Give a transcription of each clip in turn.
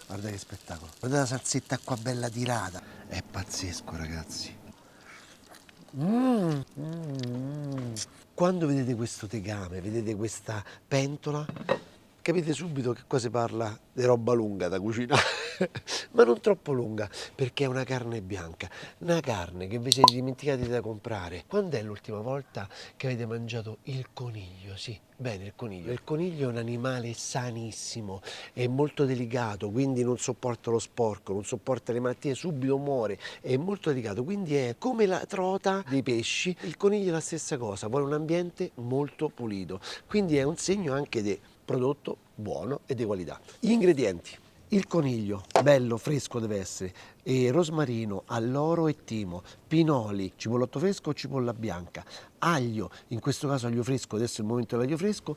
Guarda che spettacolo. Guarda la salsetta qua bella tirata. È pazzesco, ragazzi. Quando vedete questo tegame, vedete questa pentola, capite subito che qua si parla di roba lunga da cucinare, ma non troppo lunga, perché è una carne bianca, una carne che vi siete dimenticati da comprare. Quando è l'ultima volta che avete mangiato il coniglio? Sì, bene, il coniglio. Il coniglio è un animale sanissimo, è molto delicato, quindi non sopporta lo sporco, non sopporta le malattie, subito muore, è molto delicato, quindi è come la trota dei pesci. Il coniglio è la stessa cosa, vuole un ambiente molto pulito, quindi è un segno anche di prodotto buono e di qualità. Gli ingredienti: il coniglio bello fresco deve essere, rosmarino, alloro e timo, pinoli, cipollotto fresco o cipolla bianca, aglio, in questo caso aglio fresco, adesso è il momento dell'aglio fresco,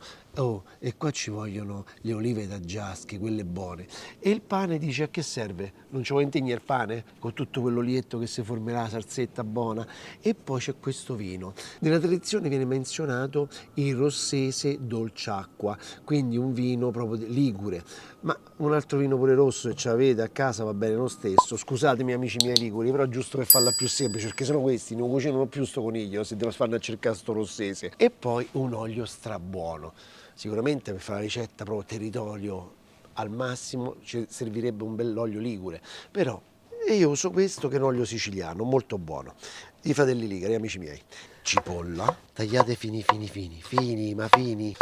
e qua ci vogliono le olive da Giaschi, quelle buone. E il pane, dice, a che serve? Non ci vuoi integnare il pane? Con tutto quell'olietto che si formerà, la salsetta buona. E poi c'è questo vino. Nella tradizione viene menzionato il rossese dolciacqua, quindi un vino proprio ligure, ma un altro vino pure rosso, se ce l'avete a casa va bene lo stesso. Scusatemi amici miei liguri, però è giusto per farla più semplice, perché sennò questi non cucinano più sto coniglio se devo farne a cercare sto rossese. E poi un olio strabuono, sicuramente per fare la ricetta proprio territorio al massimo ci servirebbe un bell'olio ligure, però io uso questo che è un olio siciliano, molto buono. I fratelli liguri, amici miei. Cipolla, tagliate fini fini fini, fini ma fini.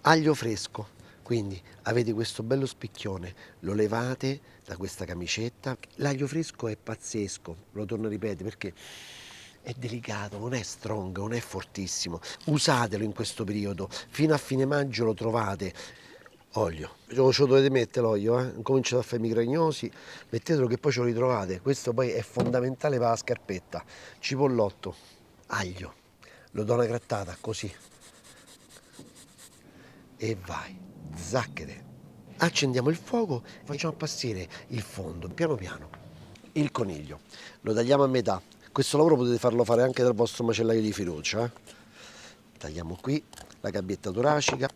Aglio fresco, quindi avete questo bello spicchione, lo levate da questa camicetta. L'aglio fresco è pazzesco, lo torno a ripetere perché è delicato, non è strong, non è fortissimo. Usatelo in questo periodo, fino a fine maggio lo trovate. Olio, ce lo dovete mettere l'olio, cominciate a fare i migragnosi, mettetelo che poi ce lo ritrovate. Questo poi è fondamentale per la scarpetta. Cipollotto, aglio, lo do una grattata così e vai, zacchete. Accendiamo il fuoco, facciamo passare il fondo piano piano. Il coniglio lo tagliamo a metà. Questo lavoro potete farlo fare anche dal vostro macellaio di fiducia. Tagliamo qui la gabbietta toracica.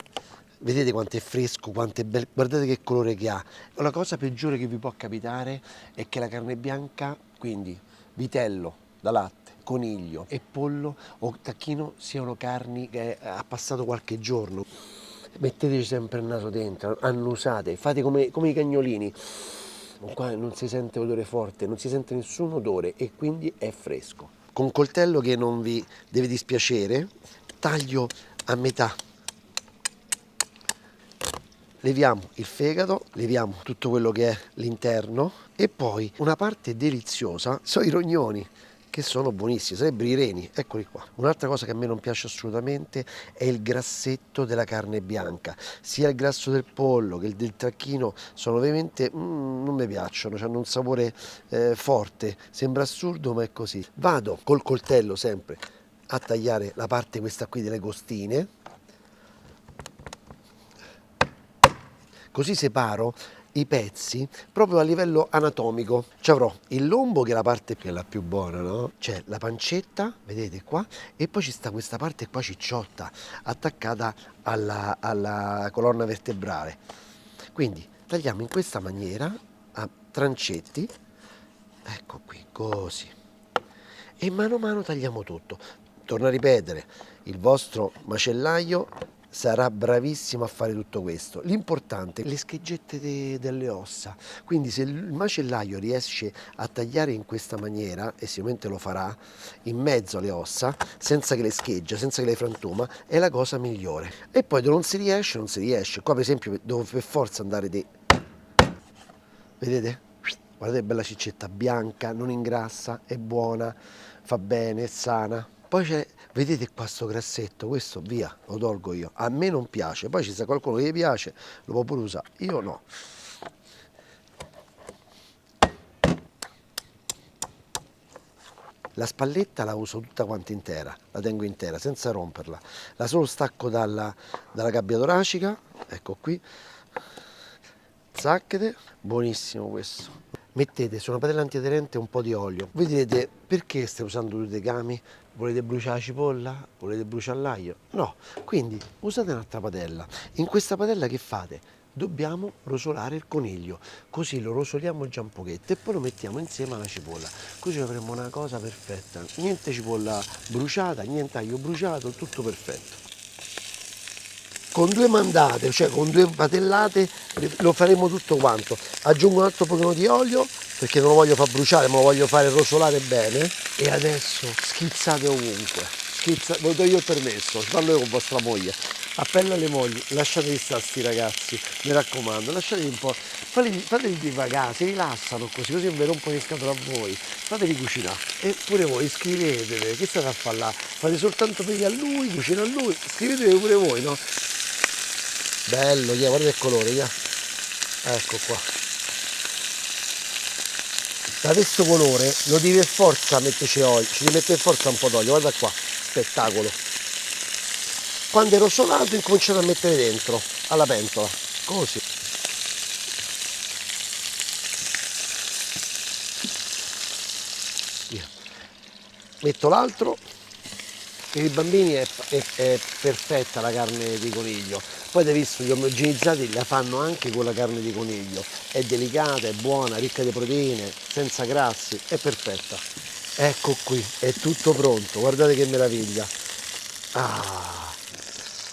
Vedete quanto è fresco, quanto è bello, guardate che colore che ha. La cosa peggiore che vi può capitare è che la carne bianca, quindi vitello da latte, coniglio e pollo o tacchino, siano carni che ha passato qualche giorno. Metteteci sempre il naso dentro, annusate, fate come i cagnolini. Qua non si sente odore forte, non si sente nessun odore e quindi è fresco. Con un coltello che non vi deve dispiacere, taglio a metà. Leviamo il fegato, leviamo tutto quello che è l'interno e poi una parte deliziosa sono i rognoni, che sono buonissimi, sarebbero i reni, eccoli qua. Un'altra cosa che a me non piace assolutamente è il grassetto della carne bianca, sia il grasso del pollo che il del tacchino sono ovviamente non mi piacciono, hanno un sapore forte, sembra assurdo ma è così. Vado col coltello sempre a tagliare la parte questa qui delle costine, così separo i pezzi proprio a livello anatomico. Ci avrò il lombo, che è la parte che è la più buona, no? C'è la pancetta, vedete qua, e poi ci sta questa parte qua cicciotta attaccata alla colonna vertebrale. Quindi tagliamo in questa maniera a trancetti, ecco qui, così, e mano a mano tagliamo tutto. Torno a ripetere, il vostro macellaio sarà bravissimo a fare tutto questo. L'importante è le scheggette delle ossa, quindi se il macellaio riesce a tagliare in questa maniera, e sicuramente lo farà, in mezzo alle ossa, senza che le scheggia, senza che le frantuma, è la cosa migliore. E poi dove non si riesce, non si riesce. Qua per esempio devo per forza andare di... Vedete? Guardate che bella ciccetta, bianca, non ingrassa, è buona, fa bene, è sana. Poi c'è, vedete qua sto grassetto, questo via, lo tolgo io. A me non piace, poi ci sta qualcuno che gli piace, lo può pure usare, io no. La spalletta la uso tutta quanta intera, la tengo intera, senza romperla. La solo stacco dalla gabbia toracica, ecco qui. Zacchete, buonissimo questo. Mettete su una padella antiaderente un po' di olio. Voi direte, perché stai usando due tegami? Volete bruciare la cipolla? Volete bruciare l'aglio? No, quindi usate un'altra padella. In questa padella che fate? dobbiamo rosolare il coniglio, così lo rosoliamo già un pochetto e poi lo mettiamo insieme alla cipolla, così avremo una cosa perfetta, niente cipolla bruciata, niente aglio bruciato, tutto perfetto. Con due mandate, cioè con due batellate, lo faremo tutto quanto. Aggiungo un altro pochino di olio perché non lo voglio far bruciare, ma lo voglio fare rosolare bene. E adesso schizzate ovunque. Ve do io il permesso, parlo io con vostra moglie. Appello alle mogli, lasciatevi stare sti ragazzi, mi raccomando, lasciatevi un po', fateli divagare, si rilassano così non vi rompono le scatole a voi, fateli cucinare. E pure voi iscrivetevi, che state a fare là? Fate soltanto peli a lui, cucina a lui, iscrivetevi pure voi, no? Bello, yeah, guarda il colore, yeah. Ecco qua. Da questo colore lo devi per forza metterci olio, ci devi mettere per forza un po' d'olio, guarda qua, spettacolo. Quando è rosolato incominciate a mettere dentro, alla pentola, così. Via. Metto l'altro. Per i bambini è perfetta la carne di coniglio. Poi avete visto, gli omogenizzati la fanno anche con la carne di coniglio. È delicata, è buona, ricca di proteine, senza grassi, è perfetta. Ecco qui, è tutto pronto, guardate che meraviglia. Ah,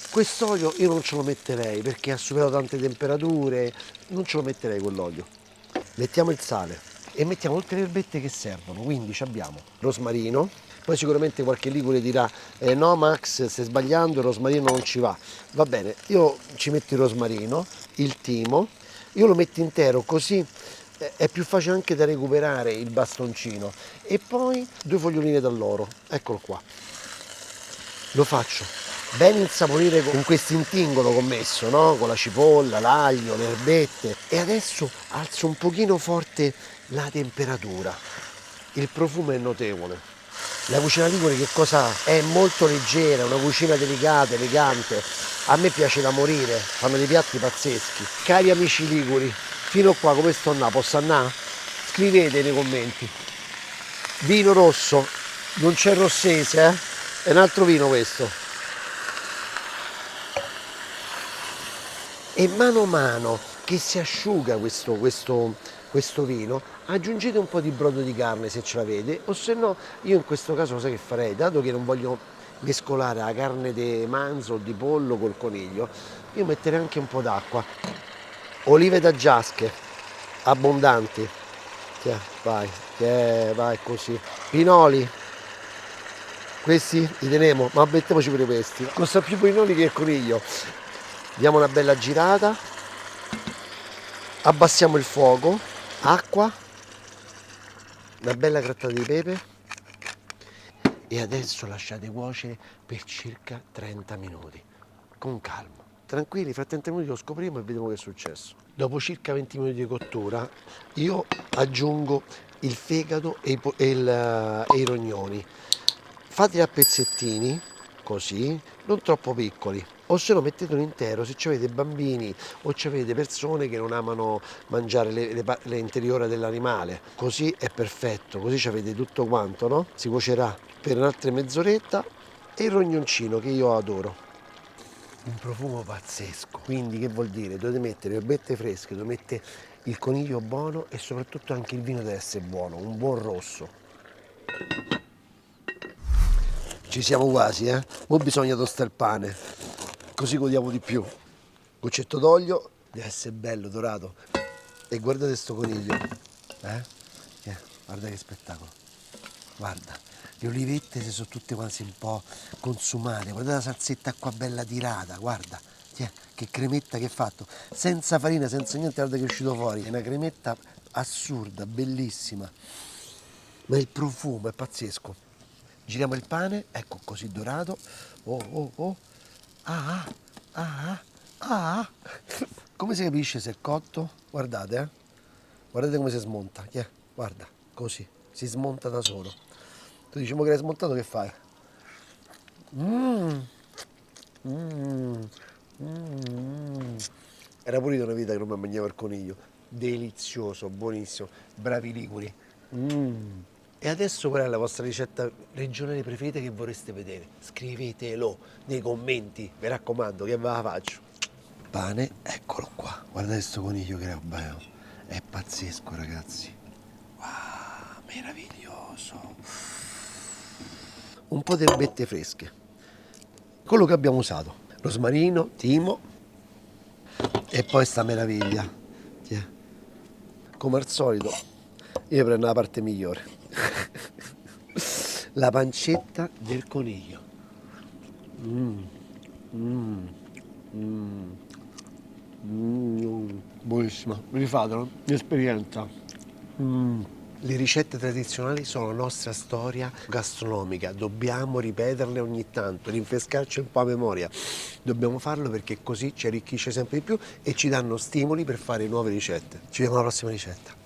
quest'olio io non ce lo metterei perché ha superato tante temperature, non ce lo metterei quell'olio. Mettiamo il sale e mettiamo tutte le erbette che servono, quindi abbiamo rosmarino, poi sicuramente qualche ligure dirà no Max stai sbagliando, il rosmarino non ci va bene, io ci metto il rosmarino, il timo, io lo metto intero così è più facile anche da recuperare il bastoncino e poi due foglioline d'alloro, eccolo qua, lo faccio ben insaporire con questo intingolo che ho messo, no? Con la cipolla, l'aglio, le erbette e adesso alzo un pochino forte la temperatura, il profumo è notevole. La cucina ligure che cosa ha? È molto leggera, una cucina delicata, elegante, a me piace da morire, fanno dei piatti pazzeschi. Cari amici liguri, fino a qua come sto andando? Posso andare? Scrivete nei commenti. Vino rosso, non c'è rossese, È un altro vino questo. E mano a mano che si asciuga questo vino, aggiungete un po' di brodo di carne se ce l'avete, o se no io in questo caso lo sai che farei, dato che non voglio mescolare la carne di manzo o di pollo col coniglio, io metterei anche un po' d'acqua. Olive da giasche, abbondanti. Tiè, vai, vai così. Pinoli, questi li teniamo, ma mettiamoci pure questi. Costa più pinoli che il coniglio. Diamo una bella girata, abbassiamo il fuoco, acqua, una bella grattata di pepe e adesso lasciate cuocere per circa 30 minuti, con calma. Tranquilli, fra 30 minuti lo scopriamo e vediamo che è successo. Dopo circa 20 minuti di cottura io aggiungo il fegato e i rognoni. Fateli a pezzettini, così, non troppo piccoli. O se no mettetelo intero se avete bambini o avete persone che non amano mangiare le interiora dell'animale. Così è perfetto, così avete tutto quanto, no? Si cuocerà per un'altra mezz'oretta e il rognoncino che io adoro. Un profumo pazzesco, quindi che vuol dire? Dovete mettere erbette fresche, dovete mettere il coniglio buono e soprattutto anche il vino deve essere buono, un buon rosso. Ci siamo quasi, Ora bisogna tostare il pane, così godiamo di più. Goccetto d'olio, deve essere bello, dorato. E guardate sto coniglio, guarda che spettacolo. Guarda, le olivette si sono tutte quasi un po' consumate. Guarda la salsetta qua bella tirata, guarda. Che cremetta che ha fatto. Senza farina, senza niente, guarda che è uscito fuori. È una cremetta assurda, bellissima. Ma il profumo è pazzesco. Giriamo il pane, ecco così dorato. Oh, oh, oh. Ah, ah, ah, ah. Come si capisce se è cotto? Guardate, Guardate come si smonta. Guarda, così. Si smonta da solo. Tu dici, mo che l'hai smontato, che fai? Mmm. Mmm. Mmm. Era pure una vita che non mi mangiavo il coniglio. Delizioso, buonissimo. Bravi liguri. Mmm. E adesso qual è la vostra ricetta regionale preferita che vorreste vedere? Scrivetelo nei commenti, mi raccomando, che ve la faccio. pane, eccolo qua. Guardate questo coniglio che roba è pazzesco, ragazzi. Wow, meraviglioso. Un po' di erbette fresche. Quello che abbiamo usato, rosmarino, timo e poi sta meraviglia. Tiè. Come al solito, io prendo la parte migliore. La pancetta del coniglio. Buonissima, rifatelo, l'esperienza. Le ricette tradizionali sono nostra storia gastronomica, dobbiamo ripeterle ogni tanto, rinfrescarci un po' a memoria. Dobbiamo farlo perché così ci arricchisce sempre di più e ci danno stimoli per fare nuove ricette. Ci vediamo alla prossima ricetta.